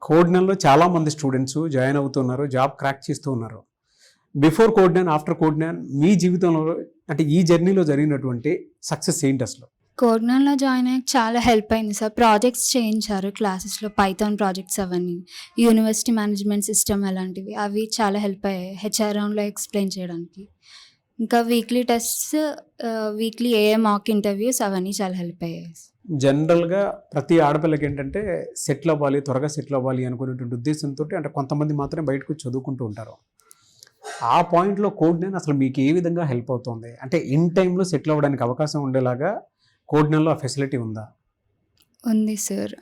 కోడ్9లో చాలామంది students join అవుతున్నారు, job crack చేస్తూ ఉన్నారు. బిఫోర్ కోడ్9, ఆఫ్టర్ కోడ్9 మీ జీవితంలో అంటే ఈ జర్నీలో జరిగినటువంటి సక్సెస్ ఏంటి అసలు? కోడ్నాల్లో జాయిన్ అయ్యాక చాలా హెల్ప్ అయింది సార్. ప్రాజెక్ట్స్ చేయించారు క్లాసెస్లో, పైథాన్ ప్రాజెక్ట్స్ అవన్నీ, యూనివర్సిటీ మేనేజ్మెంట్ సిస్టమ్ అలాంటివి, అవి చాలా హెల్ప్ అయ్యాయి హెచ్ఆర్ రౌండ్లో ఎక్స్ప్లెయిన్ చేయడానికి. ఇంకా వీక్లీ టెస్ట్స్, వీక్లీ ఏఏ మాక్ ఇంటర్వ్యూస్ అవన్నీ చాలా హెల్ప్ అయ్యాయి. జనరల్గా ప్రతి ఆడపిల్లకి ఏంటంటే సెటిల్ అవ్వాలి, త్వరగా సెటిల్ అవ్వాలి అనుకునేటువంటి ఉద్దేశంతో అంటే కొంతమంది మాత్రమే బయటకు చదువుకుంటూ ఉంటారు. ఆ పాయింట్లో కోడ్9 అసలు మీకు ఏ విధంగా హెల్ప్ అవుతుంది? అంటే ఇన్ టైంలో సెటిల్ అవ్వడానికి అవకాశం ఉండేలాగా కోడ్9లో ఆ ఫెసిలిటీ ఉందా? ఉంది సార్.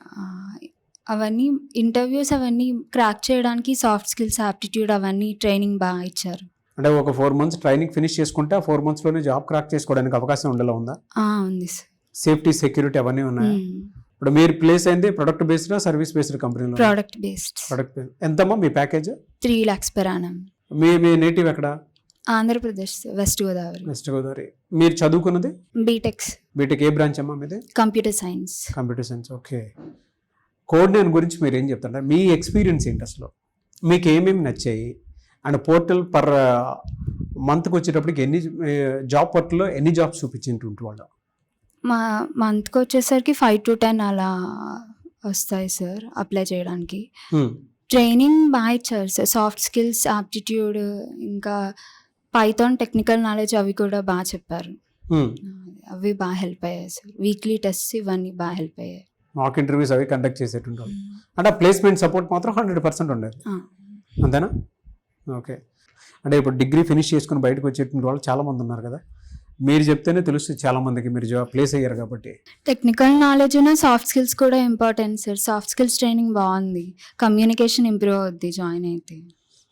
అవన్నీ ఇంటర్వ్యూస్ అవన్నీ క్రాక్ చేయడానికి సాఫ్ట్ స్కిల్స్, ఆప్టిట్యూడ్ అవన్నీ ట్రైనింగ్ బాగా ఇచ్చారు. అంటే ఒక 4 months ట్రైనింగ్ ఫినిష్ చేసుకుంటే ఆ 4 monthsలోనే జాబ్ క్రాక్ చేసుకోవడానికి అవకాశం ఉండేలా ఉందా? ఉంది సార్. సేఫ్టీ, సెక్యూరిటీ అవన్నీ ఉన్నాయి. ఇప్పుడు మీరు ప్లేస్ అయింది ప్రొడక్ట్ బేస్డా, సర్వీస్ బేస్డ్ కంపెనీలో? Product based. ప్రొడక్ట్ ఎంతమ్మా మీ ప్యాకేజ్? 3 lakhs per annum. మీ నేటివ్ ఎక్కడ? ఆంధ్రప్రదేశ్, వెస్ట్ గోదావరి. వెస్ట్ గోదావరి. మీరు చదువుకున్నది? బీటెక్స్. బీటెక్ ఏ బ్రాంచ్ అమ్మా మీది? Computer science. Computer science. Okay. కోడ్9 గురించి మీరు ఏం చెప్తారు? మీ ఎక్స్పీరియన్స్ ఏంటి అసలు? మీకు ఏమేమి నచ్చాయి? అండ్ పోర్టల్ పర్ మంత్కి వచ్చేటప్పటికి జాబ్ పోర్టల్లో ఎన్ని జాబ్స్ చూపించింటుంటు వాళ్ళు? మా మంత్కి వచ్చేసరికి 5 to 10 అలా వస్తాయి సార్ అప్లై చేయడానికి. ట్రైనింగ్ బాగా ఇచ్చారు సార్. సాఫ్ట్ స్కిల్స్, ఆప్టిట్యూడ్, ఇంకా పైథాన్ టెక్నికల్ నాలెడ్జ్ అవి కూడా బాగా చెప్పారు. అవి బాగా హెల్ప్ అయ్యాయి సార్. వీక్లీ టెస్ట్ ఇవన్నీ బాగా హెల్ప్ అయ్యాయి. మాక్ ఇంటర్వ్యూస్ అవి కండక్ట్ చేసేటుంటారు. అంటే ప్లేస్మెంట్ సపోర్ట్ మాత్రం 100% ఉండేది, అంతేనా? ఓకే. అంటే ఇప్పుడు డిగ్రీ ఫినిష్ చేసుకుని బయటకు వచ్చేటువంటి వాళ్ళు చాలామంది ఉన్నారు కదా, మీరు చెప్తేనే తెలుస్తుంది చాలామందికి, మీరు జాబ్ ప్లేస్ అయ్యారు కాబట్టి. టెక్నికల్ నాలెడ్జ్ సాఫ్ట్ స్కిల్స్ కూడా important sir. Soft skills training బాగుంది, కమ్యూనికేషన్ ఇంప్రూవ్ అవుద్ది జాయిన్ అయితే.